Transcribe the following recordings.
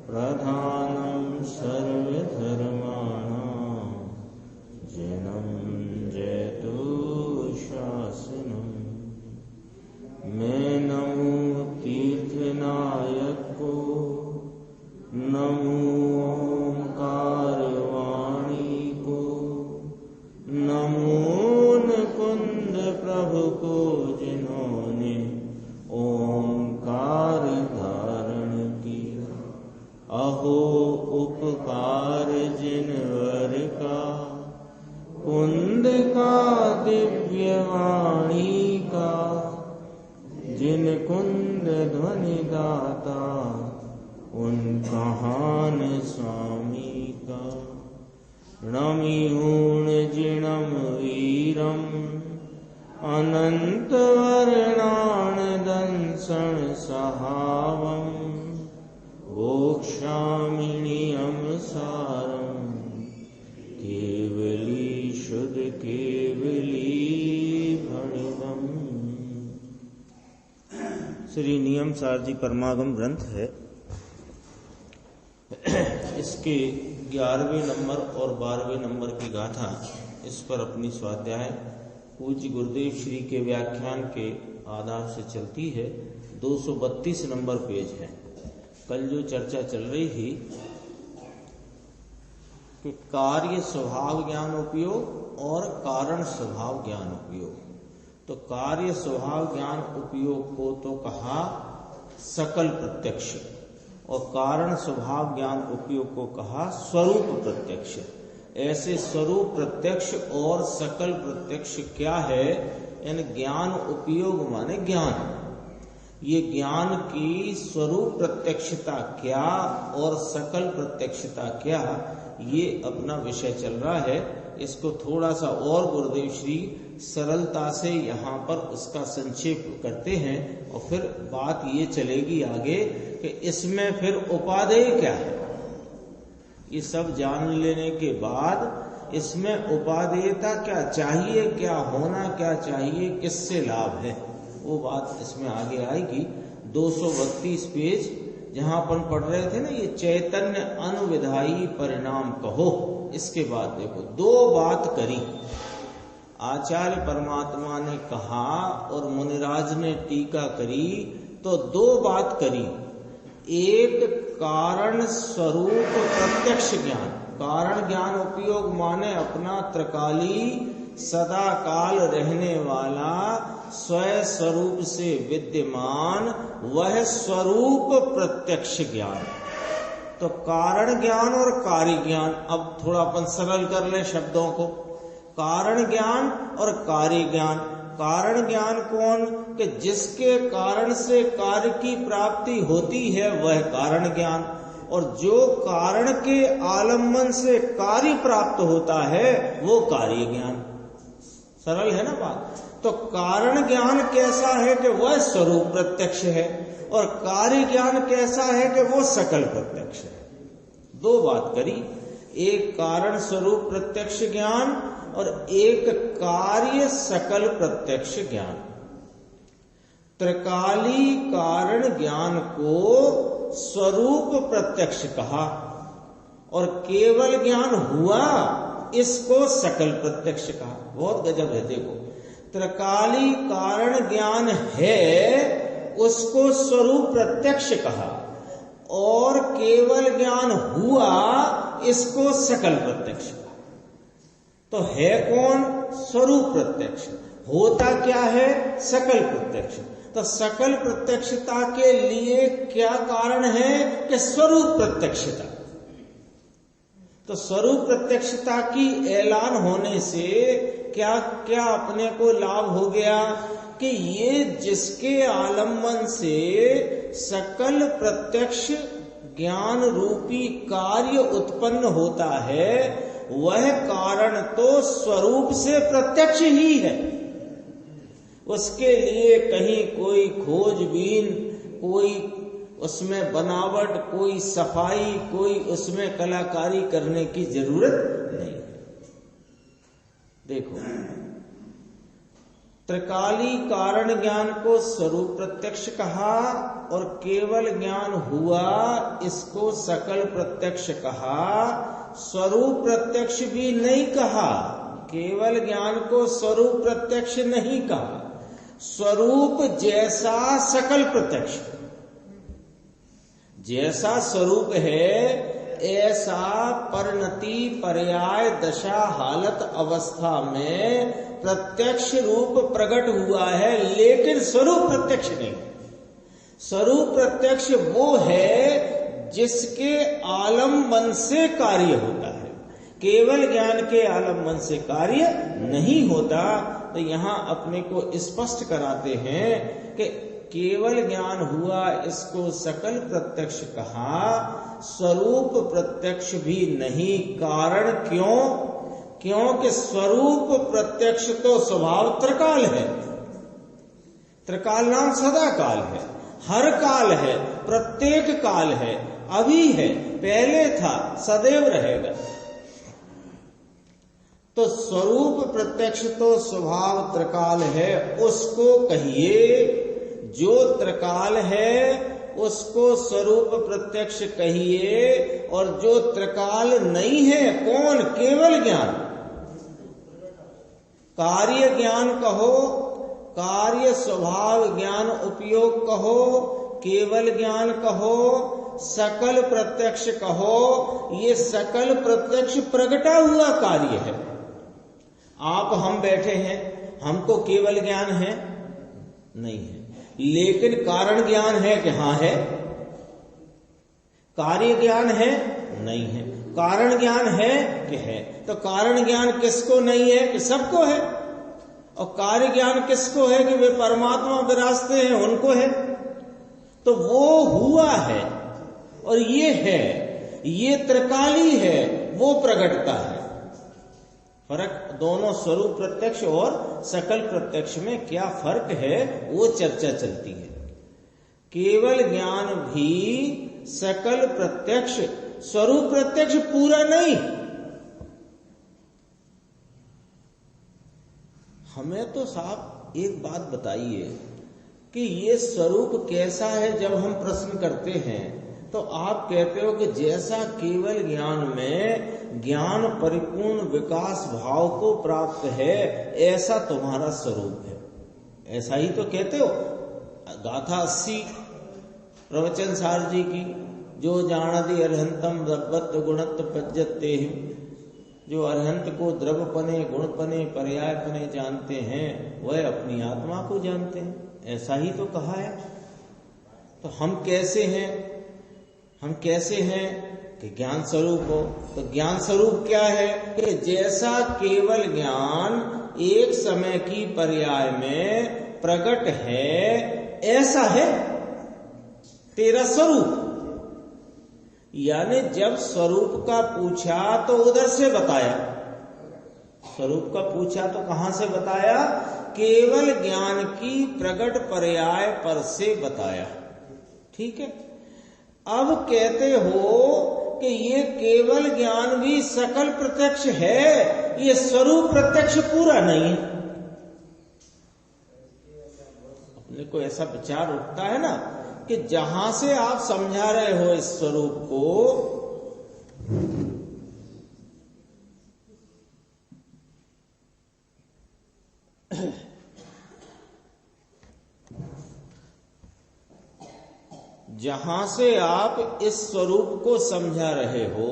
प्रधानं सर्वधर्माणां जिनं जयतु शासनम्। मैं नमो तीर्थनायक को, नमो ओंकार वाणी को, नमो मुकुंद प्रभु को, जिन्होंने ओंकार धारण किया। अहो उपकार जिनवर का, कुंद का दिव्य वाणी का, जिन कुंद ध्वनि दाता, उन कहान स्वामी का। नमिऊण जिणम वीरम, अनंत वर्णान दंसन सहावम, वोक्षामिणीयम सारम, केवली शुद्ध केवली भणिदम। श्री नियम सार जी परमागम ग्रंथ है। इसके 11वें नंबर और 12वें नंबर की गाथा, इस पर अपनी स्वाध्याय पूज्य गुरुदेव श्री के व्याख्यान के आधार से चलती है। 232 नंबर पेज है। कल जो चर्चा चल रही थी कि कार्य स्वभाव ज्ञान उपयोग और कारण स्वभाव ज्ञान उपयोग, तो कार्य स्वभाव ज्ञान उपयोग को तो कहा सकल प्रत्यक्ष, और कारण स्वभाव ज्ञान उपयोग को कहा स्वरूप प्रत्यक्ष। ऐसे स्वरूप प्रत्यक्ष और सकल प्रत्यक्ष क्या है? इन ज्ञान उपयोग माने ज्ञान। ये ज्ञान की स्वरूप प्रत्यक्षता क्या और सकल प्रत्यक्षता क्या, ये अपना विषय चल रहा है। इसको थोड़ा सा और गुरुदेव श्री सरलता से यहाँ पर उसका संक्षेप करते हैं, और फिर बात ये चलेगी आगे कि इसमें फिर उपादेय क्या है। ये सब जान लेने के बाद इसमें उपादेयता क्या चाहिए, क्या होना क्या चाहिए, किससे लाभ है, वो बात इसमें आगे आएगी। 232 पेज जहां अपन पढ़ रहे थे ना, ये चैतन्य अनुविधायी परिणाम कहो। इसके बाद देखो दो बात करी आचार्य परमात्मा ने कहा और मुनिराज ने टीका करी, तो दो बात करी। एक कारण स्वरूप प्रत्यक्ष ज्ञान, कारण ज्ञान उपयोग माने अपना त्रिकाली सदा काल रहने वाला स्वयं स्वरूप से विद्यमान वह स्वरूप प्रत्यक्ष ज्ञान। तो कारण ज्ञान और कार्य ज्ञान, अब थोड़ा अपन सरल कर ले शब्दों को। कारण ज्ञान और कार्य ज्ञान। कारण ज्ञान कौन? कि जिसके कारण से कार्य की प्राप्ति होती है वह कारण ज्ञान, और जो कारण के आलम्बन से कार्य प्राप्त होता है वो कार्य ज्ञान। सरल है ना बात। तो कारण ज्ञान कैसा है कि वह स्वरूप प्रत्यक्ष है, और कार्य ज्ञान कैसा है कि वो सकल प्रत्यक्ष है। दो बात करी, एक कारण स्वरूप प्रत्यक्ष ज्ञान और एक कार्य सकल प्रत्यक्ष ज्ञान। त्रिकाली कारण ज्ञान को स्वरूप प्रत्यक्ष कहा, और केवल ज्ञान हुआ इसको सकल प्रत्यक्ष कहा। बहुत गजब है। देखो, त्रिकाली कारण ज्ञान है उसको स्वरूप प्रत्यक्ष कहा, और केवल ज्ञान हुआ इसको सकल प्रत्यक्ष कहा। तो है कौन? स्वरूप प्रत्यक्ष। होता क्या है? सकल प्रत्यक्ष। तो सकल प्रत्यक्षता के लिए क्या कारण है कि स्वरूप प्रत्यक्षता। तो स्वरूप प्रत्यक्षता की ऐलान होने से क्या क्या अपने को लाभ हो गया कि ये जिसके आलम्बन से सकल प्रत्यक्ष ज्ञान रूपी कार्य उत्पन्न होता है वह कारण तो स्वरूप से प्रत्यक्ष ही है। उसके लिए कहीं कोई खोजबीन, कोई उसमें बनावट, कोई सफाई, कोई उसमें कलाकारी करने की जरूरत नहीं। देखो, त्रिकाली कारण ज्ञान को स्वरूप प्रत्यक्ष कहा और केवल ज्ञान हुआ इसको सकल प्रत्यक्ष कहा। स्वरूप प्रत्यक्ष भी नहीं कहा, केवल ज्ञान को स्वरूप प्रत्यक्ष नहीं कहा। स्वरूप जैसा सकल प्रत्यक्ष, जैसा स्वरूप है ऐसा परिणति पर्याय दशा हालत अवस्था में प्रत्यक्ष रूप प्रकट हुआ है, लेकिन स्वरूप प्रत्यक्ष नहीं। स्वरूप प्रत्यक्ष वो है जिसके आलम्बन से कार्य होता है, केवल ज्ञान के आलम्बन से कार्य नहीं होता। तो यहां अपने को स्पष्ट कराते हैं कि केवल ज्ञान हुआ इसको सकल प्रत्यक्ष कहा, स्वरूप प्रत्यक्ष भी नहीं। कारण क्यों? क्योंकि स्वरूप प्रत्यक्ष तो स्वभाव त्रिकाल है। त्रिकाल नाम सदा काल है, हर काल है, प्रत्येक काल है, अभी है, पहले था, सदैव रहेगा। तो स्वरूप प्रत्यक्ष तो स्वभाव त्रिकाल है, उसको कहिए। जो त्रिकाल है उसको स्वरूप प्रत्यक्ष कहिए, और जो त्रिकाल नहीं है कौन? केवल ज्ञान। कार्य ज्ञान कहो, कार्य स्वभाव ज्ञान उपयोग कहो, केवल ज्ञान कहो, सकल प्रत्यक्ष कहो, ये सकल प्रत्यक्ष प्रगटा हुआ कार्य है। आप हम बैठे हैं, हमको केवल ज्ञान है? नहीं है, लेकिन कारण ज्ञान है कि हाँ है। कार्य ज्ञान है? नहीं है। कारण ज्ञान है कि है। तो कारण ज्ञान किसको नहीं है? कि सबको है। और कार्य ज्ञान किसको है? कि वे परमात्मा विराजते हैं, उनको है। तो वो हुआ है और ये है, ये त्रिकाली है, वो प्रगटता है। फर्क दोनों स्वरूप प्रत्यक्ष और सकल प्रत्यक्ष में क्या फर्क है वो चर्चा चलती है। केवल ज्ञान भी सकल प्रत्यक्ष, स्वरूप प्रत्यक्ष पूरा नहीं। हमें तो साहब एक बात बताइए कि ये स्वरूप कैसा है। जब हम प्रश्न करते हैं तो आप कहते हो कि जैसा केवल ज्ञान में ज्ञान परिपूर्ण विकास भाव को प्राप्त है ऐसा तुम्हारा स्वरूप है। ऐसा ही तो कहते हो। गाथा 80 प्रवचन सार जी की, जो जानति अर्हंतम द्रव्यत्व गुणत्व पज्जते, जो अर्हंत को द्रव्यपने गुणपने पर्यायपने जानते हैं वह अपनी आत्मा को जानते हैं। ऐसा ही तो कहा है। तो हम कैसे हैं? हम कैसे हैं कि ज्ञान स्वरूप हो। तो ज्ञान स्वरूप क्या है? कि जैसा केवल ज्ञान एक समय की पर्याय में प्रकट है ऐसा है तेरा स्वरूप। यानी जब स्वरूप का पूछा तो उधर से बताया, स्वरूप का पूछा तो कहां से बताया? केवल ज्ञान की प्रकट पर्याय पर से बताया। ठीक है। अब कहते हो कि ये केवल ज्ञान भी सकल प्रत्यक्ष है, ये स्वरूप प्रत्यक्ष पूरा नहीं है। अपने को ऐसा विचार उठता है ना कि जहां से आप समझा रहे हो इस स्वरूप को, जहां से आप इस स्वरूप को समझा रहे हो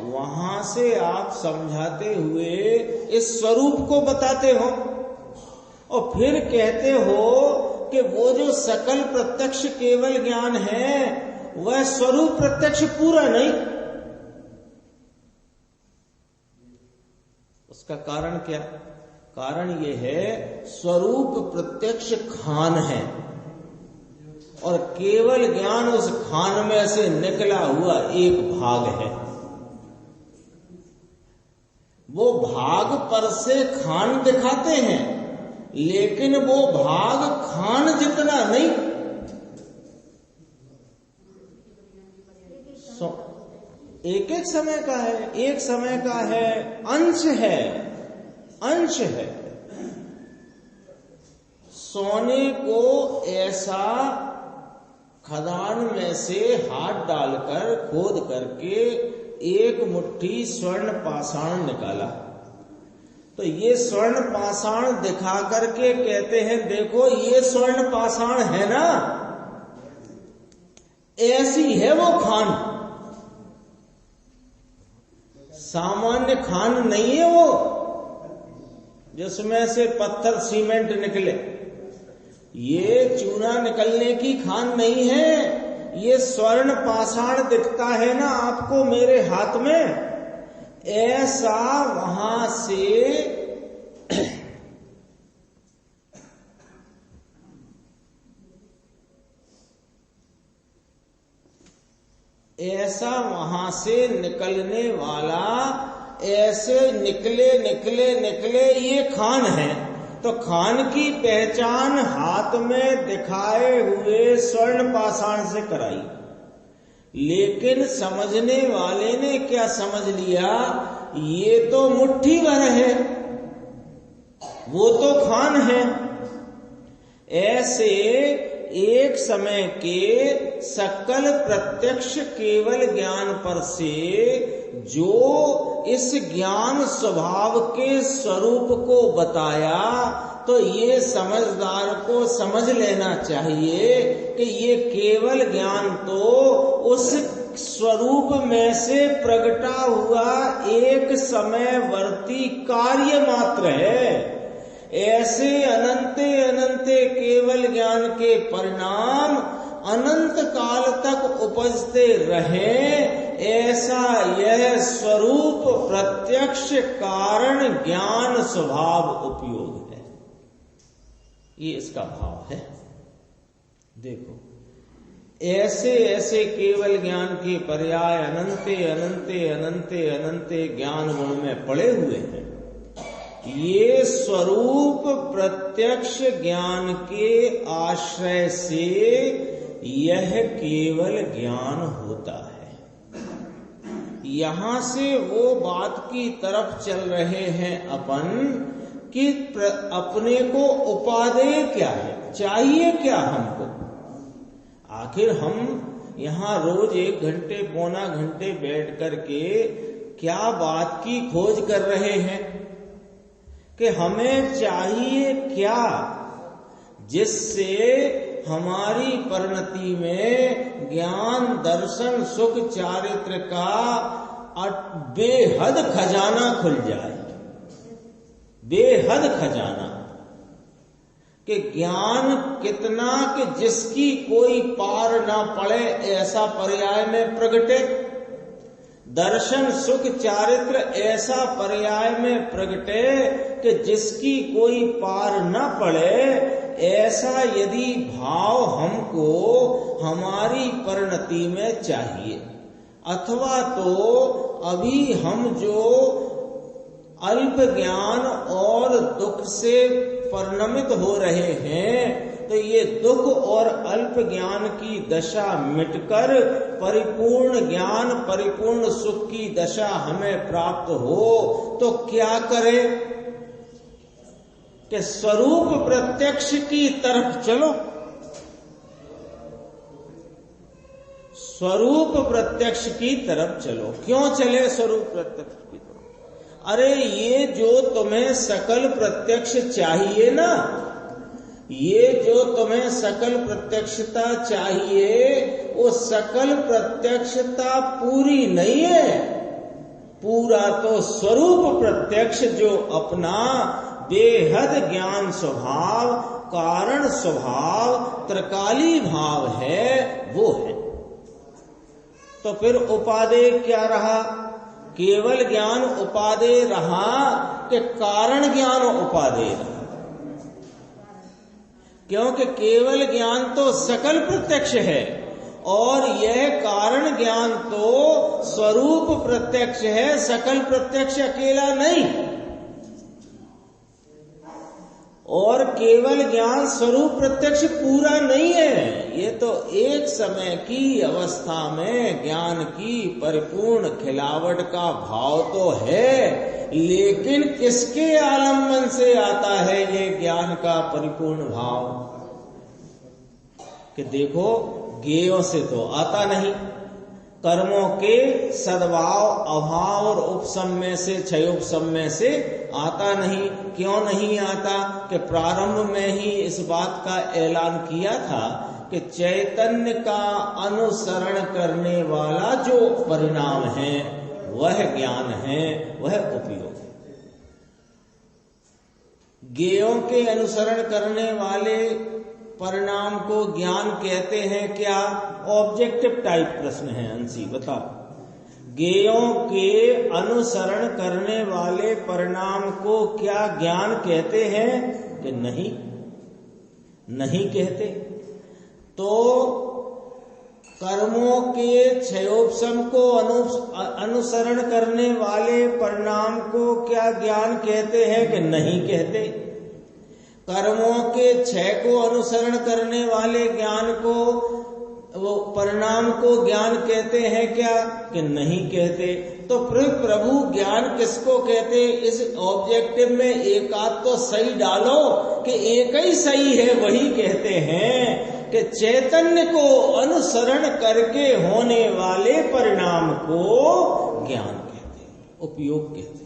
वहां से आप समझाते हुए इस स्वरूप को बताते हो और फिर कहते हो कि वो जो सकल प्रत्यक्ष केवल ज्ञान है वह स्वरूप प्रत्यक्ष पूरा नहीं। उसका कारण क्या? कारण ये है स्वरूप प्रत्यक्ष खान है और केवल ज्ञान उस खान में से निकला हुआ एक भाग है। वो भाग पर से खान दिखाते हैं लेकिन वो भाग खान जितना नहीं। एक एक समय का है, एक समय का है, अंश है, अंश है। सोने को ऐसा खदान में से हाथ डालकर खोद करके एक मुट्ठी स्वर्ण पाषाण निकाला, तो ये स्वर्ण पाषाण दिखा करके कहते हैं देखो ये स्वर्ण पाषाण है ना, ऐसी है वो खान, सामान्य खान नहीं है वो जिसमें से पत्थर सीमेंट निकले, ये चूना निकलने की खान नहीं है। ये स्वर्ण पाषाण दिखता है ना आपको मेरे हाथ में, ऐसा वहां से निकलने वाला, ऐसे निकले ये खान है। तो खान की पहचान हाथ में दिखाए हुए स्वर्ण पाषाण से कराई, लेकिन समझने वाले ने क्या समझ लिया, ये तो मुट्ठी भर है, वो तो खान है। ऐसे एक समय के सकल प्रत्यक्ष केवल ज्ञान पर से जो इस ज्ञान स्वभाव के स्वरूप को बताया, तो ये समझदार को समझ लेना चाहिए कि ये केवल ज्ञान तो उस स्वरूप में से प्रगटा हुआ एक समयवर्ती कार्य मात्र है। ऐसे अनंते केवल ज्ञान के परिणाम अनंत काल तक उपजते रहे, ऐसा यह स्वरूप प्रत्यक्ष कारण ज्ञान स्वभाव उपयोग है। ये इसका भाव है। देखो ऐसे केवल ज्ञान के पर्याय अनंते ज्ञान गुण में पड़े हुए हैं। ये स्वरूप प्रत्यक्ष ज्ञान के आश्रय से यह केवल ज्ञान होता है। यहां से वो बात की तरफ चल रहे हैं अपन कि अपने को उपादेय क्या है, चाहिए क्या हमको। आखिर हम यहाँ रोज 1 घंटे पौना घंटे बैठ करके क्या बात की खोज कर रहे हैं कि हमें चाहिए क्या, जिससे हमारी परिणति में ज्ञान दर्शन सुख चारित्र का बेहद खजाना खुल जाए। बेहद खजाना कि ज्ञान कितना कि जिसकी कोई पार ना पड़े ऐसा पर्याय में प्रगटे, दर्शन सुख चारित्र ऐसा पर्याय में प्रगटे कि जिसकी कोई पार न पड़े, ऐसा यदि भाव हमको हमारी परिणति में चाहिए, अथवा तो अभी हम जो अल्प ज्ञान और दुख से परिणमित हो रहे हैं, तो ये दुख और अल्प ज्ञान की दशा मिटकर परिपूर्ण ज्ञान परिपूर्ण सुख की दशा हमें प्राप्त हो, तो क्या करें कि स्वरूप प्रत्यक्ष की तरफ चलो। स्वरूप प्रत्यक्ष की तरफ चलो। क्यों चले स्वरूप प्रत्यक्ष की तरफ? अरे ये जो तुम्हें सकल प्रत्यक्ष चाहिए ना, ये जो तुम्हें सकल प्रत्यक्षता चाहिए, वो सकल प्रत्यक्षता पूरी नहीं है। पूरा तो स्वरूप प्रत्यक्ष जो अपना बेहद ज्ञान स्वभाव कारण स्वभाव त्रिकाली भाव है, वो है। तो फिर उपादेय क्या रहा? केवल ज्ञान उपादेय रहा कि कारण ज्ञान उपादेय रहा? क्योंकि केवल ज्ञान तो सकल प्रत्यक्ष है और यह कारण ज्ञान तो स्वरूप प्रत्यक्ष है, सकल प्रत्यक्ष अकेला नहीं। और केवल ज्ञान स्वरूप प्रत्यक्ष पूरा नहीं है। ये तो एक समय की अवस्था में ज्ञान की परिपूर्ण खिलावट का भाव तो है, लेकिन किसके आलम्बन से आता है ये ज्ञान का परिपूर्ण भाव? कि देखो, ज्ञेयों से तो आता नहीं, कर्मों के सद्भाव अभाव और उपसम्य से क्षयोपसम्य से आता नहीं। क्यों नहीं आता? कि प्रारंभ में ही इस बात का ऐलान किया था कि चैतन्य का अनुसरण करने वाला जो परिणाम है वह ज्ञान है, वह उपयोग। ज्ञेयों के अनुसरण करने वाले परिणाम को ज्ञान कहते हैं क्या? ऑब्जेक्टिव टाइप प्रश्न है अंशी, बताओ। ज्ञेयों के अनुसरण करने वाले परिणाम को क्या ज्ञान कहते हैं कि नहीं? नहीं कहते। तो कर्मों के क्षयोपशम को अनुसरण करने वाले परिणाम को क्या ज्ञान कहते हैं कि नहीं कहते? कर्मों के क्षय को अनुसरण करने वाले ज्ञान को, वो परिणाम को ज्ञान कहते हैं क्या कि नहीं कहते? तो प्रभु ज्ञान किसको कहते? इस ऑब्जेक्टिव में एक आध तो सही डालो कि एक ही सही है, वही कहते हैं कि चैतन्य को अनुसरण करके होने वाले परिणाम को ज्ञान कहते हैं, उपयोग कहते हैं।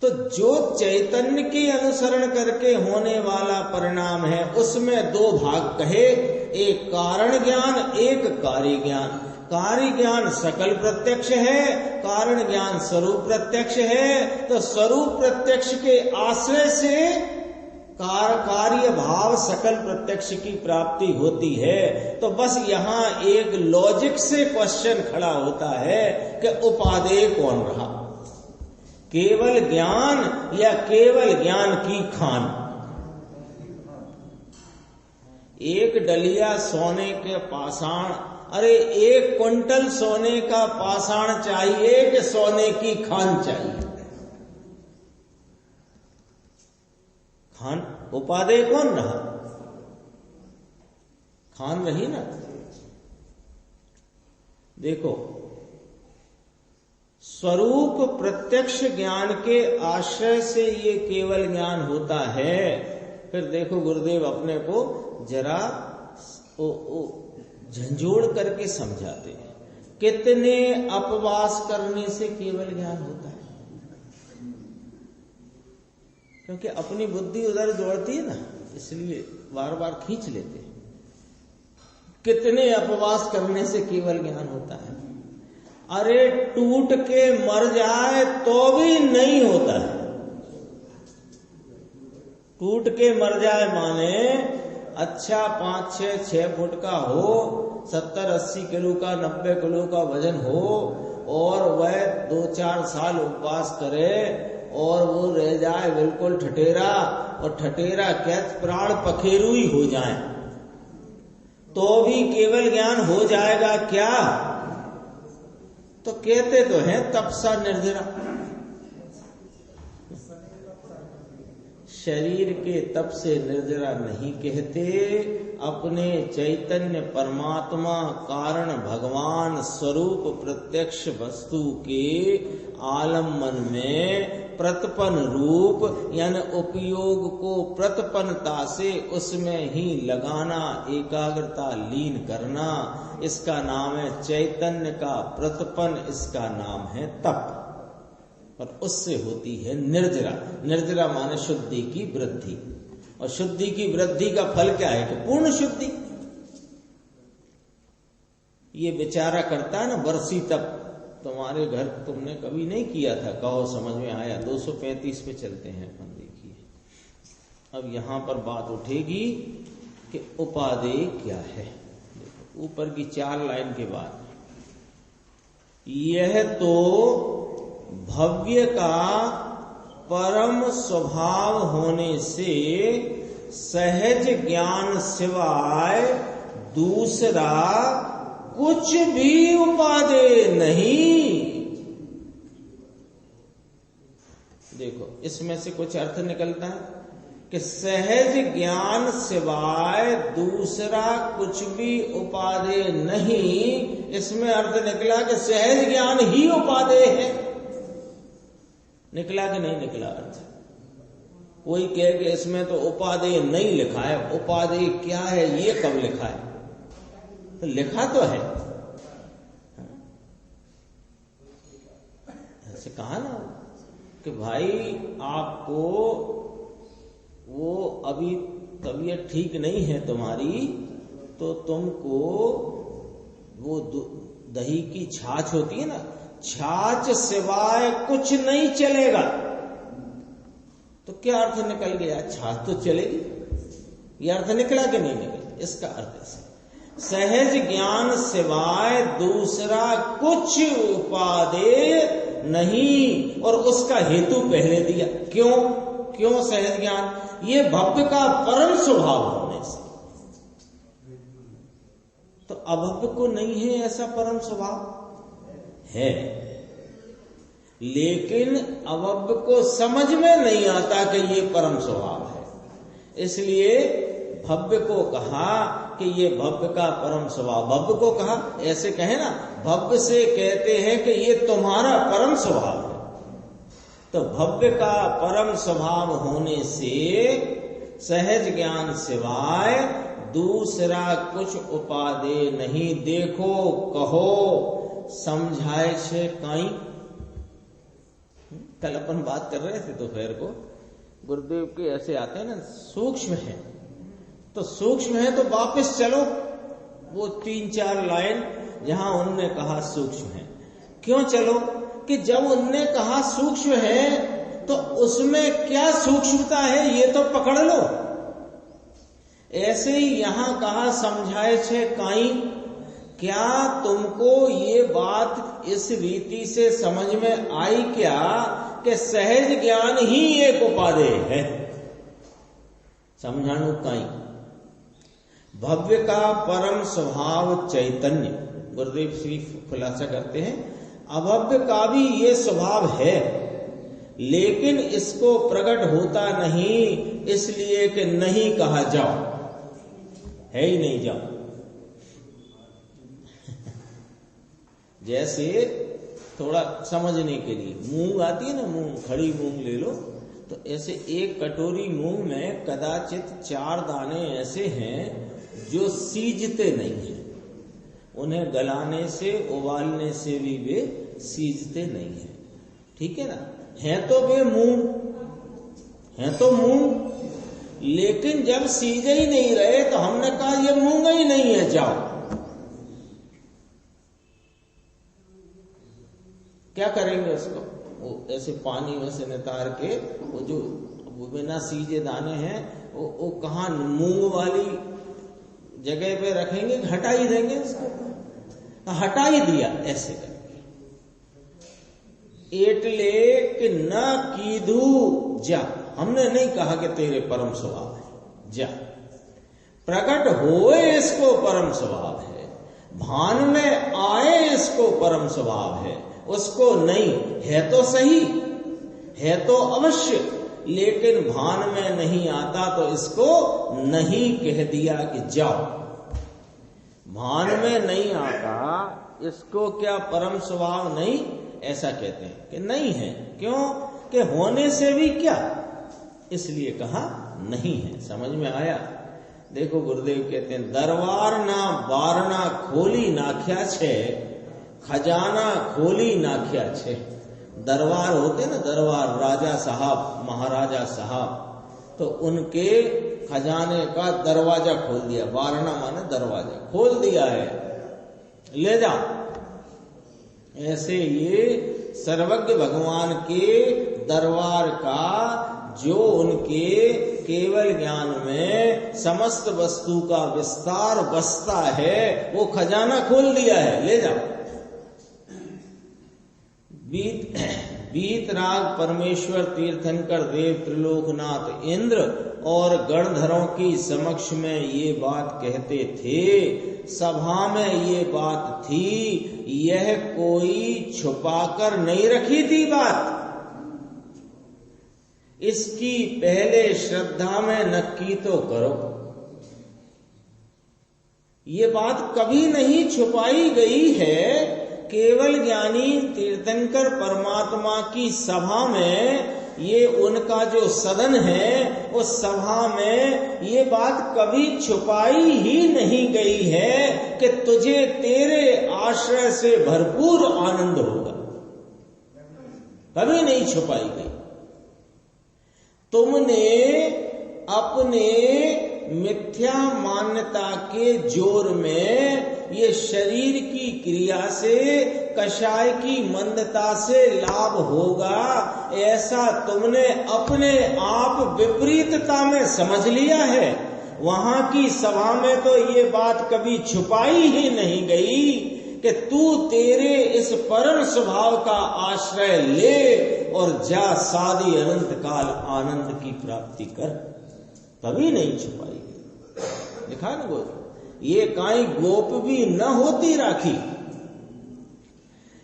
तो जो चैतन्य के अनुसरण करके होने वाला परिणाम है उसमें दो भाग कहे, एक कारण ज्ञान, एक कार्य ज्ञान। कार्य ज्ञान सकल प्रत्यक्ष है, कारण ज्ञान स्वरूप प्रत्यक्ष है। तो स्वरूप प्रत्यक्ष के आश्रय से कार्य भाव सकल प्रत्यक्ष की प्राप्ति होती है। तो बस यहाँ एक लॉजिक से क्वेश्चन खड़ा होता है कि उपादेय कौन रहा, केवल ज्ञान या केवल ज्ञान की खान? एक डलिया सोने के पाषाण, अरे 1 क्विंटल सोने का पाषाण चाहिए कि सोने की खान चाहिए? खान उपादेय कौन रहा? खान रही ना। देखो, स्वरूप प्रत्यक्ष ज्ञान के आश्रय से ये केवल ज्ञान होता है। फिर देखो गुरुदेव अपने को जरा झंझोड़ करके समझाते हैं, कितने अपवास करने से केवल ज्ञान होता है। क्योंकि अपनी बुद्धि उधर दौड़ती है ना, इसलिए बार बार खींच लेते हैं। कितने अपवास करने से केवल ज्ञान होता है? अरे टूट के मर जाए तो भी नहीं होता है। टूट के मर जाए माने अच्छा 5-6 फुट का हो, 70-80 किलो का, 90 किलो का वजन हो, और वह 2-4 साल उपवास करे और वो रह जाए बिल्कुल ठठेरा, और ठठेरा कहत प्राण पखेरु ही हो जाए, तो भी केवल ज्ञान हो जाएगा क्या? तो कहते तो हैं तपसा निर्जरा। शरीर के तप से निर्जरा नहीं कहते, अपने चैतन्य परमात्मा कारण भगवान स्वरूप प्रत्यक्ष वस्तु के आलम्बन में प्रतपन रूप यानी उपयोग को प्रतपनता से उसमें ही लगाना, एकाग्रता लीन करना, इसका नाम है चैतन्य का प्रतपन, इसका नाम है तप। और उससे होती है निर्जरा। निर्जरा माने शुद्धि की वृद्धि, और शुद्धि की वृद्धि का फल क्या है कि पूर्ण शुद्धि। ये बेचारा करता है ना बरसी तप, तुम्हारे घर तुमने कभी नहीं किया था, कहो समझ में आया। 235 पे चलते हैं अपन, देखिए अब यहां पर बात उठेगी कि उपादेय क्या है। देखो ऊपर की 4 लाइन के बाद, यह तो भव्य का परम स्वभाव होने से सहज ज्ञान सिवाय दूसरा कुछ भी उपादेय नहीं। देखो इसमें से कुछ अर्थ निकलता है कि सहज ज्ञान सिवाय दूसरा कुछ भी उपादेय नहीं। इसमें अर्थ निकला कि सहज ज्ञान ही उपादेय है। निकला कि नहीं निकला अर्थ? कोई कहे कि इसमें तो उपादेय नहीं लिखा है, उपादेय क्या है ये कब लिखा है? तो लिखा तो है, ऐसे कहा ना कि भाई आपको वो अभी तबीयत ठीक नहीं है तुम्हारी, तो तुमको वो दही की छाछ होती है ना, छाछ सिवाय कुछ नहीं चलेगा। तो क्या अर्थ निकल गया? छाछ तो चलेगी। ये अर्थ निकला कि नहीं निकला? इसका अर्थ ऐसे, सहज ज्ञान सिवाय दूसरा कुछ उपादेय नहीं। और उसका हेतु पहले दिया। क्यों सहज ज्ञान? ये भव्य का परम स्वभाव होने से। तो अभव्य को नहीं है ऐसा परम स्वभाव? है, लेकिन अभव्य को समझ में नहीं आता कि ये परम स्वभाव है। इसलिए भव्य को कहा कि ये भव्य का परम स्वभाव। भव्य को कहा, ऐसे कहे ना, भव्य से कहते हैं कि ये तुम्हारा परम स्वभाव है। तो भव्य का परम स्वभाव होने से सहज ज्ञान सिवाय दूसरा कुछ उपादेय नहीं। देखो, कहो, समझाए छे काई। कल अपन बात कर रहे थे दोपहर को, गुरुदेव के ऐसे आते हैं ना, सूक्ष्म है तो सूक्ष्म है तो वापस चलो वो 3-4 लाइन जहां उनने कहा सूक्ष्म है। क्यों चलो? कि जब उनने कहा सूक्ष्म है तो उसमें क्या सूक्ष्मता है ये तो पकड़ लो। ऐसे ही यहां कहा समझाए छे काई। क्या तुमको ये बात इस रीति से समझ में आई क्या कि सहज ज्ञान ही एक उपादेय है? समझाणु काई। भव्य का परम स्वभाव चैतन्य, गुरुदेव श्री खुलासा करते हैं, अभव्य का भी ये स्वभाव है, लेकिन इसको प्रकट होता नहीं, इसलिए कि नहीं कहा जाओ, है ही नहीं जाओ। जैसे थोड़ा समझने के लिए मूंग आती है ना, मूंग, खड़ी मूंग ले लो, तो ऐसे एक कटोरी मूंग में कदाचित 4 दाने ऐसे हैं जो सीजते नहीं हैं। उन्हें गलाने से, उबालने से भी वे सीजते नहीं हैं। ठीक है ना? है तो वे मूंग, है तो मूंग, लेकिन जब सीजे ही नहीं रहे तो हमने कहा ये मूंग ही नहीं है, जाओ। क्या करेंगे उसको? वो ऐसे पानी में से नितार के, वो जो वो बिना सीजे दाने हैं वो कहाँ मूंग वाली जगह पे रखेंगे, हटा ही देंगे उसको। तो हटा ही दिया ऐसे करके। एटले कि न कीधु जा, हमने नहीं कहा कि तेरे परम स्वभाव है, जा। प्रकट होए इसको परम स्वभाव है, भान में आए इसको परम स्वभाव है, उसको नहीं है तो सही, है तो अवश्य, लेकिन भान में नहीं आता तो इसको नहीं कह दिया कि जाओ। भान में नहीं आता, इसको क्या परम स्वभाव नहीं? ऐसा कहते हैं कि नहीं है। क्यों? कि होने से भी क्या, इसलिए कहा नहीं है। समझ में आया? देखो गुरुदेव कहते हैं, दरबार ना बारना खोली नाख्या छे, खजाना खोली नाख्या छे। दरबार होते ना, दरबार, राजा साहब, महाराजा साहब, तो उनके खजाने का दरवाजा खोल दिया। बारना माने दरवाजा खोल दिया है, ले जाओ। ऐसे ये सर्वज्ञ भगवान के दरबार का, जो उनके केवल ज्ञान में समस्त वस्तु का विस्तार बसता है, वो खजाना खोल दिया है, ले जाओ। वीतराग परमेश्वर, तीर्थंकर देव, त्रिलोकनाथ इंद्र और गणधरों की समक्ष में ये बात कहते थे, सभा में ये बात थी, यह कोई छुपाकर नहीं रखी थी बात। इसकी पहले श्रद्धा में नक्की तो करो। ये बात कभी नहीं छुपाई गई है। केवल ज्ञानी तीर्थंकर परमात्मा की सभा में, ये उनका जो सदन है, उस सभा में ये बात कभी छुपाई ही नहीं गई है कि तुझे तेरे आश्रय से भरपूर आनंद होगा। कभी नहीं छुपाई गई। तुमने अपने मिथ्या मान्यता के जोर में, ये शरीर की क्रिया से, कषाय की मंदता से लाभ होगा, ऐसा तुमने अपने आप विपरीतता में समझ लिया है। वहां की सभा में तो ये बात कभी छुपाई ही नहीं गई कि तू तेरे इस परम स्वभाव का आश्रय ले और जा सादी अनंत काल आनंद की प्राप्ति कर। कभी नहीं छुपाई गई। लिखा ना वो, ये काई गोप भी न होती राखी।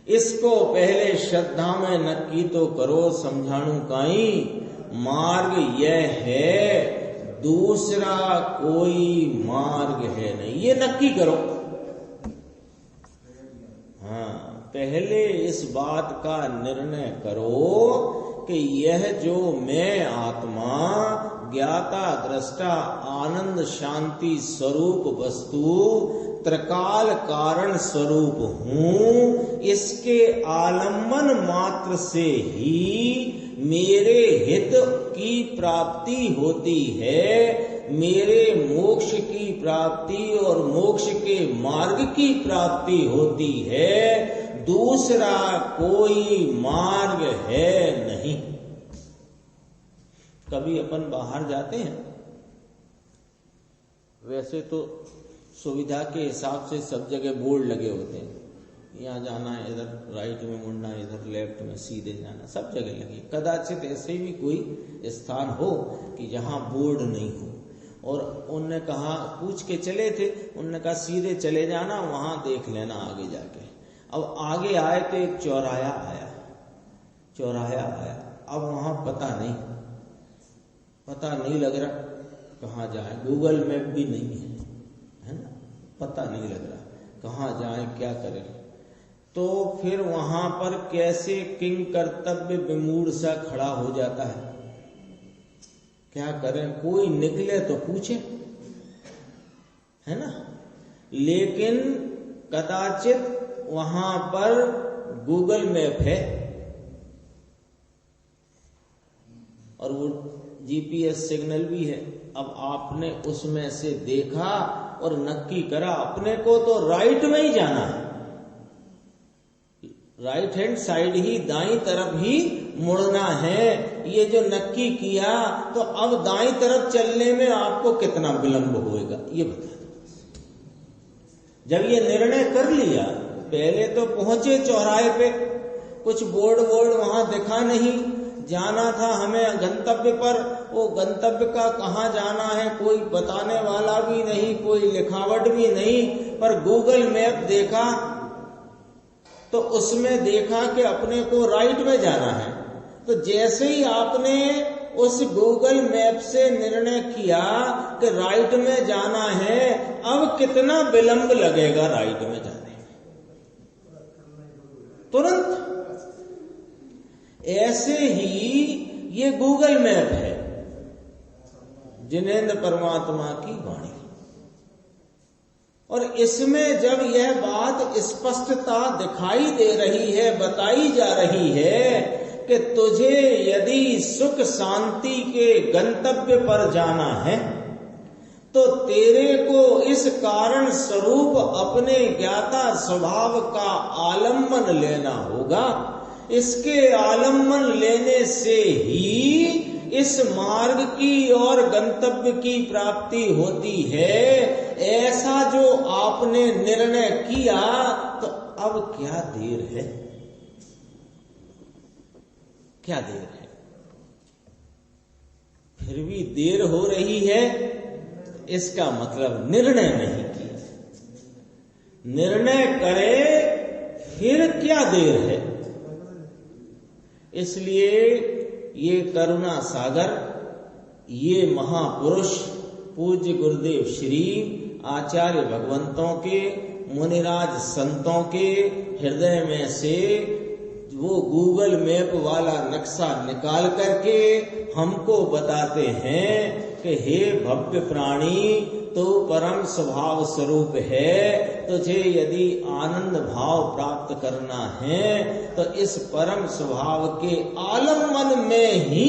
इसको पहले श्रद्धा में नक्की तो करो, समझाणु काई मार्ग यह है, दूसरा कोई मार्ग है नहीं, ये नक्की करो। हाँ, पहले इस बात का निर्णय करो कि यह जो मैं आत्मा, ज्ञाता दृष्टा आनंद शांति स्वरूप वस्तु, त्रिकाल कारण स्वरूप हूं, इसके आलम्बन मात्र से ही मेरे हित की प्राप्ति होती है, मेरे मोक्ष की प्राप्ति और मोक्ष के मार्ग की प्राप्ति होती है। दूसरा कोई मार्ग है नहीं। कभी अपन बाहर जाते हैं, वैसे तो सुविधा के हिसाब से सब जगह बोर्ड लगे होते हैं, यहाँ जाना है, इधर राइट में मुड़ना है, इधर लेफ्ट में सीधे जाना, सब जगह लगे। कदाचित ऐसे भी कोई स्थान हो कि जहाँ बोर्ड नहीं हो, और उनने कहा, पूछ के चले थे, उनने कहा सीधे चले जाना, वहां देख लेना आगे जाके। अब आगे आए तो एक चौराहा आया, अब वहां पता नहीं लग रहा कहाँ जाए, गूगल मैप भी नहीं है ना, पता नहीं लग रहा कहाँ जाए, क्या करें। तो फिर वहां पर कैसे किंग कर्तव्य विमूढ़ सा खड़ा हो जाता है, क्या करें, कोई निकले तो पूछे, है ना। लेकिन कदाचित वहां पर गूगल मैप है और वो जीपीएस सिग्नल भी है। अब आपने उसमें से देखा और नक्की करा अपने को तो राइट में ही जाना है, राइट हैंड साइड ही, दाईं तरफ ही मुड़ना है। ये जो नक्की किया, तो अब दाईं तरफ चलने में आपको कितना विलंब होएगा, ये बता दो। जब ये निर्णय कर लिया, पहले तो पहुंचे चौराहे पे, कुछ बोर्ड वहां दिखा नहीं, जाना था हमें गंतव्य पर, वो गंतव्य का कहाँ जाना है कोई बताने वाला भी नहीं, कोई लिखावट भी नहीं, पर गूगल मैप देखा तो उसमें देखा कि अपने को राइट में जाना है। तो जैसे ही आपने उस गूगल मैप से निर्णय किया कि राइट में जाना है, अब कितना विलंब लगेगा राइट में जाने में, तुरंत। ऐसे ही ये गूगल मैप है, जिनेंद्र परमात्मा की वाणी, और इसमें जब यह बात स्पष्टता दिखाई दे रही है, बताई जा रही है कि तुझे यदि सुख शांति के गंतव्य पर जाना है, तो तेरे को इस कारण स्वरूप अपने ज्ञाता स्वभाव का आलम्बन लेना होगा। इसके आलम्बन लेने से ही इस मार्ग की और गंतव्य की प्राप्ति होती है। ऐसा जो आपने निर्णय किया, तो अब क्या देर है, क्या देर है। फिर भी देर हो रही है, इसका मतलब निर्णय नहीं किया। निर्णय करे फिर क्या देर है। इसलिए ये करुणा सागर, ये महापुरुष पूज्य गुरुदेव श्री आचार्य भगवंतों के, मुनिराज संतों के हृदय में से वो गूगल मैप वाला नक्शा निकाल करके हमको बताते हैं कि हे भव्य प्राणी, तो परम स्वभाव स्वरूप है, तुझे यदि आनंद भाव प्राप्त करना है तो इस परम स्वभाव के आलम्बन में ही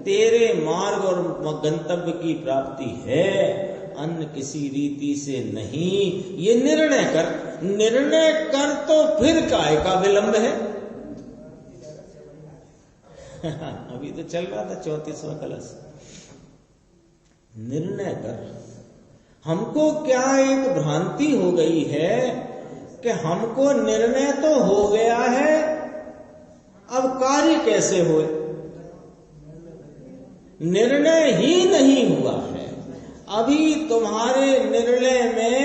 तेरे मार्ग और गंतव्य की प्राप्ति है, अन्य किसी रीति से नहीं। ये निर्णय कर तो फिर काहे का विलंब है। अभी तो चल रहा था 34वां कलश। निर्णय कर। हमको क्या एक भ्रांति हो गई है कि हमको निर्णय तो हो गया है, अब कार्य कैसे होए। निर्णय ही नहीं हुआ है, अभी तुम्हारे निर्णय में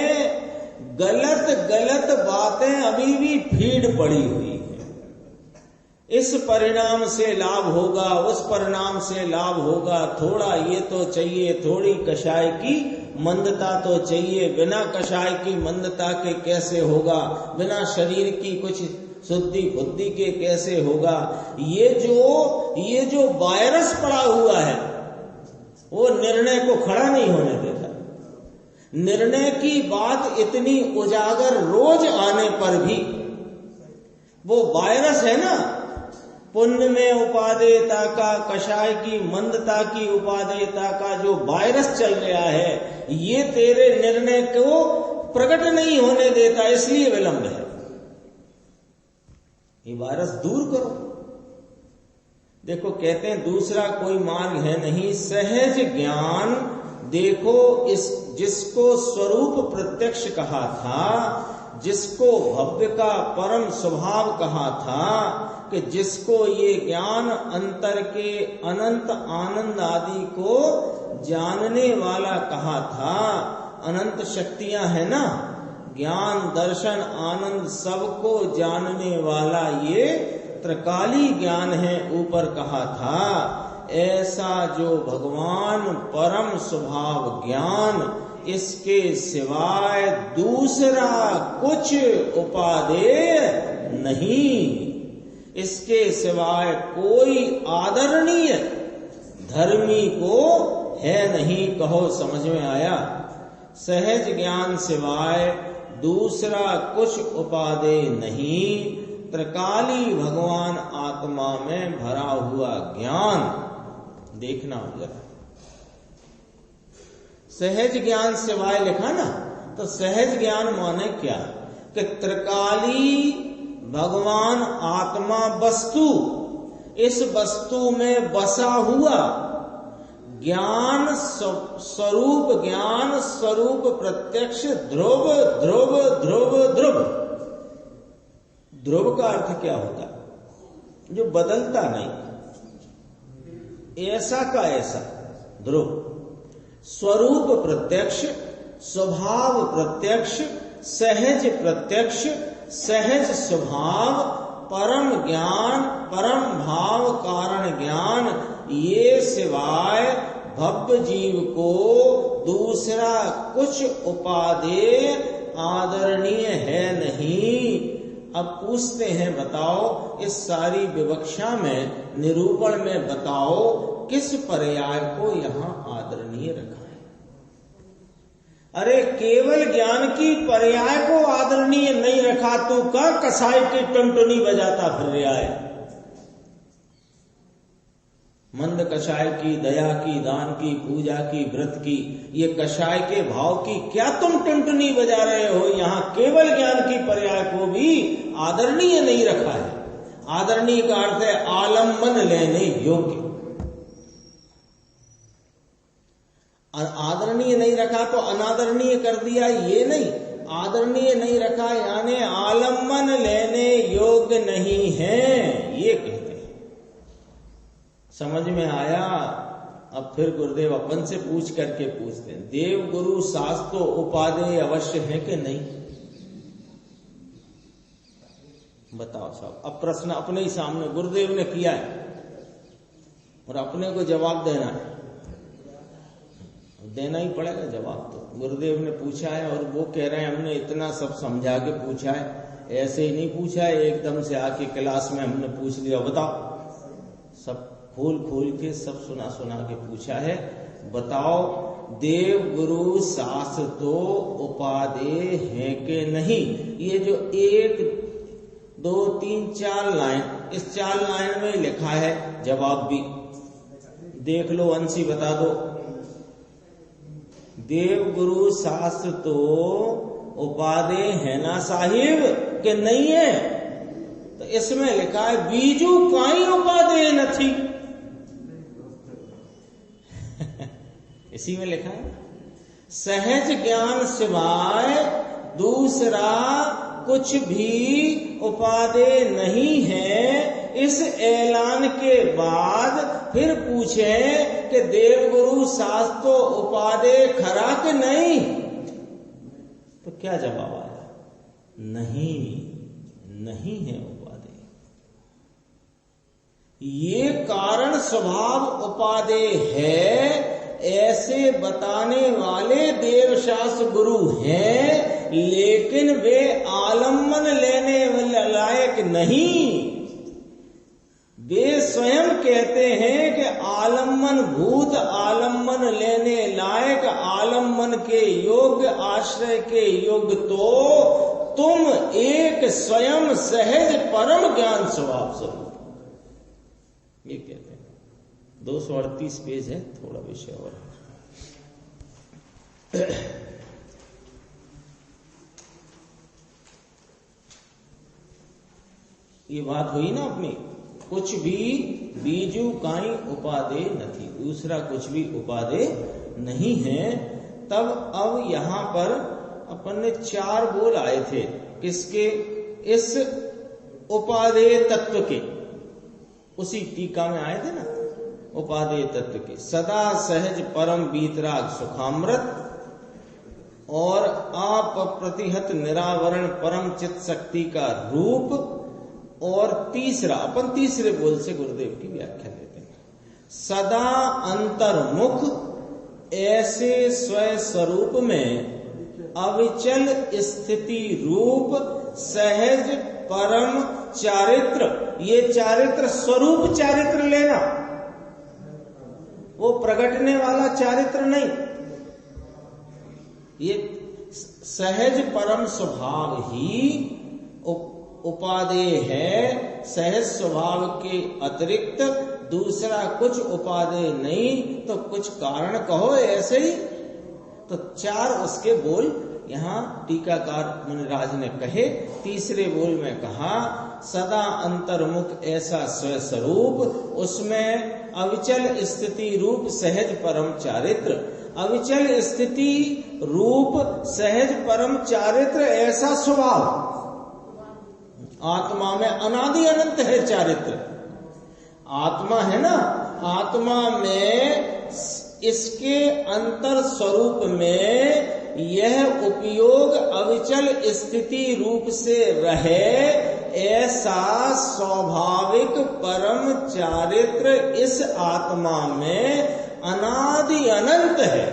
गलत बातें अभी भी फीड पड़ी हुई है। इस परिणाम से लाभ होगा, उस परिणाम से लाभ होगा, थोड़ा ये तो चाहिए, थोड़ी कषाय की मंदता तो चाहिए, बिना कषाय की मंदता के कैसे होगा, बिना शरीर की कुछ शुद्धि बुद्धि के कैसे होगा। ये जो वायरस पड़ा हुआ है वो निर्णय को खड़ा नहीं होने देता। निर्णय की बात इतनी उजागर रोज आने पर भी वो वायरस है ना, पुण्य में उपादेयता का, कषाय की मंदता की उपादेयता का जो वायरस चल रहा है, ये तेरे निर्णय को प्रकट नहीं होने देता, इसलिए विलंब है। ये वायरस दूर करो। देखो कहते हैं दूसरा कोई मार्ग है नहीं, सहज ज्ञान। देखो इस जिसको स्वरूप प्रत्यक्ष कहा था, जिसको भव्य का परम स्वभाव कहा था, कि जिसको ये ज्ञान अंतर के अनंत आनंद आदि को जानने वाला कहा था, अनंत शक्तियां है ना, ज्ञान दर्शन आनंद सबको जानने वाला ये त्रिकाली ज्ञान है, ऊपर कहा था। ऐसा जो भगवान परम स्वभाव ज्ञान, इसके सिवाय दूसरा कुछ उपादेय नहीं, इसके सिवाय कोई आदरणीय धर्मी को है नहीं। कहो समझ में आया। सहज ज्ञान सिवाय दूसरा कुछ उपादेय नहीं, त्रिकाली भगवान आत्मा में भरा हुआ ज्ञान। देखना जरा, सहज ज्ञान सिवाय लिखा ना, तो सहज ज्ञान माने क्या कि त्रिकाली भगवान आत्मा वस्तु, इस वस्तु में बसा हुआ ज्ञान स्वरूप, ज्ञान स्वरूप प्रत्यक्ष ध्रुव ध्रुव ध्रुव ध्रुव। ध्रुव का अर्थ क्या होता है? जो बदलता नहीं, ऐसा का ऐसा ध्रुव। स्वरूप प्रत्यक्ष, स्वभाव प्रत्यक्ष, सहज प्रत्यक्ष, सहज स्वभाव, परम ज्ञान, परम भाव कारण ज्ञान, ये सिवाय भव्य जीव को दूसरा कुछ उपादेय आदरणीय है नहीं। अब पूछते हैं, बताओ इस सारी विवक्षा में, निरूपण में बताओ किस पर्याय को यहाँ आदरणीय रखा है। अरे केवल ज्ञान की पर्याय को आदरणीय नहीं रखा तो का कसाई की टुनटुनी बजाता फिर रहा है। मंद कषाय की, दया की, दान की, पूजा की, व्रत की, ये कषाय के भाव की क्या तुम टुनटुनी बजा रहे हो। यहाँ केवल ज्ञान की पर्याय को भी आदरणीय नहीं रखा है। आदरणीय का अर्थ है आलम्बन लेने योग्य। और आदरणीय नहीं रखा तो अनादरणीय कर दिया, ये नहीं। आदरणीय नहीं रखा यानी आलम्बन लेने योग्य नहीं है, ये कहते हैं। समझ में आया। अब फिर गुरुदेव अपन से पूछ करके पूछते हैं, देव गुरु शास्त्र उपादेय अवश्य है कि नहीं? बताओ साहब। अब प्रश्न अपने ही सामने गुरुदेव ने किया है। और अपने को जवाब देना है, देना ही पड़ेगा जवाब। तो गुरुदेव ने पूछा है और वो कह रहे हैं हमने इतना सब समझा के पूछा है, ऐसे ही नहीं पूछा है एकदम से आके क्लास में हमने पूछ लिया बताओ। सब खोल खोल के सब सुना सुना के पूछा है, बताओ देव गुरु शास्त्र तो उपादेय है कि नहीं। ये जो 1 2 3 4 लाइन, इस 4 लाइन में लिखा है, जवाब भी देख लो, अंशी बता दो। देव गुरु शास्त्र तो उपादेय है ना साहिब कि नहीं है? तो इसमें लिखा है बीजू काई उपादेय नहीं। इसी में लिखा है सहज ज्ञान सिवाय दूसरा कुछ भी उपादेय नहीं है। इस ऐलान के बाद फिर पूछे कि देव गुरु शास्त्र तो उपादेय खरा कि नहीं, तो क्या जवाब आया? नहीं, नहीं है उपादेय। ये कारण स्वभाव उपादेय है ऐसे बताने वाले देवशास्त्र गुरु हैं, लेकिन वे आलम्बन लेने लायक नहीं। वे स्वयं कहते हैं कि आलम्बन भूत, आलम्बन लेने लायक, आलम्बन के योग्य, आश्रय के योग्य तो तुम एक स्वयं सहज परम ज्ञान स्वभाव स्वरूप, ये कहते हैं। 238 पेज है, थोड़ा विषय और ये बात हुई ना अपनी, कुछ भी बीजू काई उपादेय नहीं, दूसरा कुछ भी उपादेय नहीं है। तब अब यहां पर अपन ने 4 बोल आए थे, किसके? इस उपादेय तत्व के, उसी टीका में आए थे ना, उपादेय तत्व के। सदा सहज परम वीतराग सुखामृत और अप्रतिहत निरावरण परम चित्त शक्ति का रूप। और तीसरा, अपन तीसरे बोल से गुरुदेव की व्याख्या लेते हैं, सदा अंतर्मुख ऐसे स्वयं स्वरूप में अविचल स्थिति रूप सहज परम चारित्र। ये चारित्र स्वरूप चारित्र लेना, वो प्रगटने वाला चारित्र नहीं। ये सहज परम स्वभाव ही उपादेय है, सहज स्वभाव के अतिरिक्त दूसरा कुछ उपादेय नहीं। तो कुछ कारण कहो ऐसे ही। तो 4 उसके बोल यहाँ टीकाकार मुनिराज ने कहे। तीसरे बोल में कहा सदा अंतर्मुख ऐसा स्वस्वरूप, उसमें अविचल स्थिति रूप सहज परम चारित्र। अविचल स्थिति रूप सहज परम चारित्र ऐसा स्वभाव, आत्मा में अनादि अनंत है चारित्र। आत्मा है ना, आत्मा में इसके अंतर स्वरूप में यह उपयोग अविचल स्थिति रूप से रहे, ऐसा स्वाभाविक परम चारित्र इस आत्मा में अनादि अनंत है,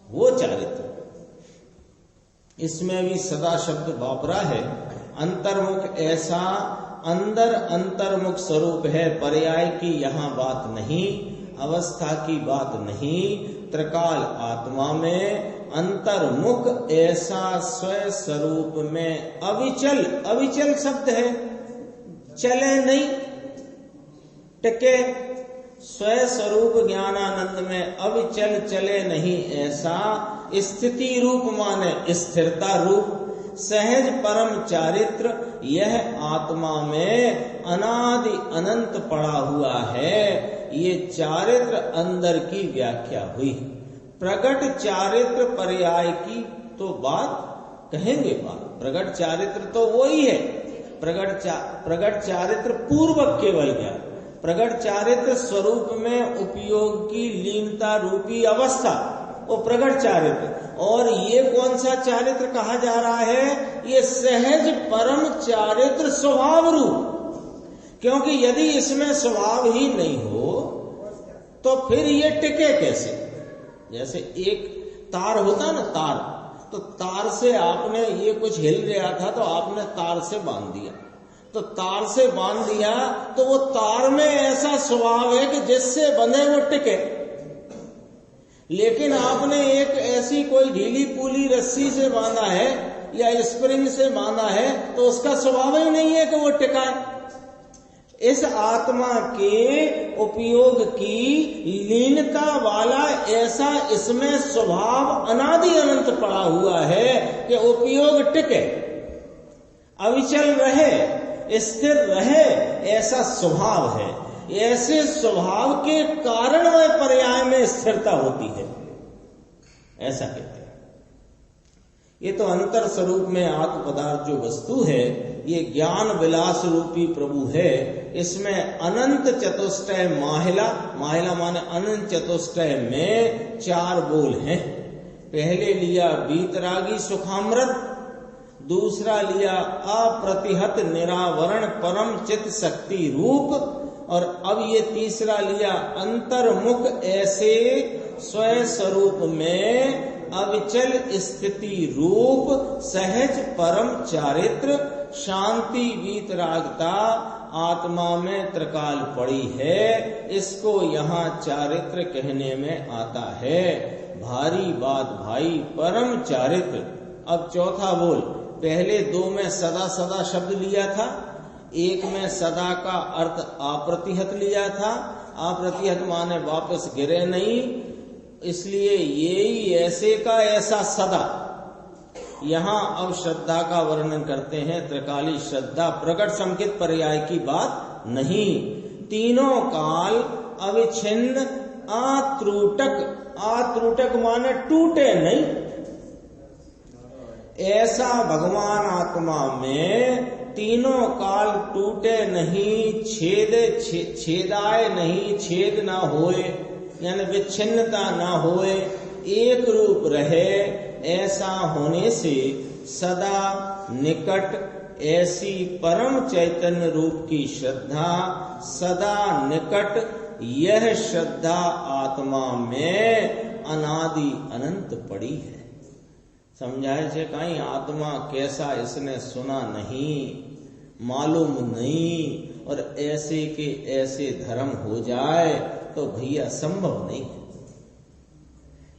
वो चारित्र। इसमें भी सदा शब्द वापरा है। अंतर्मुख ऐसा अंदर अंतर्मुख स्वरूप है, पर्याय की यहाँ बात नहीं, अवस्था की बात नहीं। त्रिकाल आत्मा में अंतर्मुख ऐसा स्व स्वरूप में अविचल, अविचल शब्द है, चले नहीं, टिके, स्व स्वरूप ज्ञानानंद में अविचल चले नहीं ऐसा। स्थिति रूप माने स्थिरता रूप, सहज परम चारित्र यह आत्मा में अनादि अनंत पड़ा हुआ है। ये चारित्र अंदर की व्याख्या हुई। प्रगट चारित्र पर्याय की तो बात कहेंगे, बात प्रगट चारित्र तो वही है। प्रगट चारित्र पूर्वक केवल ज्ञान, प्रगट चारित्र स्वरूप में उपयोग की लीनता रूपी अवस्था, वो प्रगट चारित्र। और ये कौन सा चारित्र कहा जा रहा है? ये सहज परम चारित्र स्वभाव रूप। क्योंकि यदि इसमें स्वभाव ही नहीं हो तो फिर ये टिके कैसे? जैसे एक तार होता ना, तार, तो तार से आपने ये कुछ हिल रहा था तो आपने तार से बांध दिया, तो तार से बांध दिया तो वो तार में ऐसा स्वभाव है कि जिससे बंधे वो टिके। लेकिन आपने एक ऐसी कोई ढीली पूली रस्सी से बांधा है या स्प्रिंग से बांधा है तो उसका स्वभाव ही नहीं है कि वो टिकाए। इस आत्मा के उपयोग की लीनता वाला ऐसा इसमें स्वभाव अनादि अनंत पड़ा हुआ है कि उपयोग टिके, अविचल रहे, स्थिर रहे, ऐसा स्वभाव है। ऐसे स्वभाव के कारण वह पर्याय में स्थिरता होती है, ऐसा कहते हैं। ये तो अंतर स्वरूप में आत्म पदार्थ जो वस्तु है, ये ज्ञान विलास रूपी प्रभु है। इसमें अनंत चतुष्टय माहिला, माहिला माने अनंत चतुष्टय में 4 बोल हैं। पहले लिया बीतरागी सुखामृत, दूसरा लिया अप्रतिहत निरावरण परम चित शक्ति रूप, और अब ये तीसरा लिया अंतर्मुख ऐसे स्वयं स्वरूप में अविचल स्थिति रूप सहज परम चारित्र शांति वीतरागता आत्मा में त्रिकाल पड़ी है। इसको यहाँ चारित्र कहने में आता है। भारी बात भाई, परम चारित्र। अब चौथा बोल, पहले 2 में सदा सदा शब्द लिया था, एक में सदा का अर्थ अप्रतिहत लिया था। अप्रतिहत माने वापस गिरे नहीं, इसलिए यही ऐसे का ऐसा सदा। यहाँ अब श्रद्धा का वर्णन करते हैं। त्रिकाली श्रद्धा प्रकट संकेत पर्याय की बात नहीं। तीनों काल अविच्छिन्न अत्रुटक, अत्रुटक माने टूटे नहीं, ऐसा भगवान आत्मा में तीनों काल टूटे नहीं, छेदाए नहीं, छेद ना होए, यानी विच्छिन्नता ना होए, एक रूप रहे। ऐसा होने से सदा निकट ऐसी परम चैतन्य रूप की श्रद्धा, सदा निकट यह श्रद्धा आत्मा में अनादि अनंत पड़ी है। समझाए से कहीं आत्मा कैसा इसने सुना नहीं, मालूम नहीं, और ऐसे के ऐसे धर्म हो जाए तो भैया संभव नहीं है।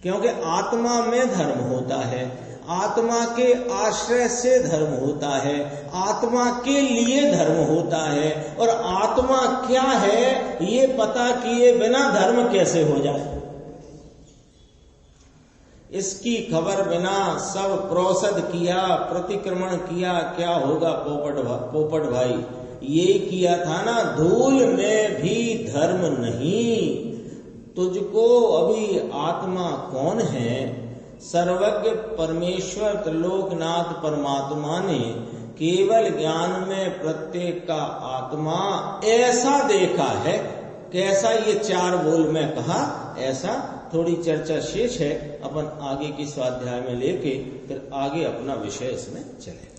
क्योंकि आत्मा में धर्म होता है, आत्मा के आश्रय से धर्म होता है, आत्मा के लिए धर्म होता है, और आत्मा क्या है ये पता किए बिना धर्म कैसे हो जाए, इसकी खबर बिना सब प्रोसद किया, प्रतिक्रमण किया, क्या होगा पोपट भाई, ये किया था ना, धूल में भी धर्म नहीं। तुझको अभी आत्मा कौन है? सर्वज्ञ परमेश्वर त्रिलोकनाथ परमात्मा ने केवल ज्ञान में प्रत्येक का आत्मा ऐसा देखा है। कैसा? ये 4 बोल में कहा ऐसा। थोड़ी चर्चा शेष है, अपन आगे की स्वाध्याय में लेके फिर आगे अपना विषय इसमें चलेगा।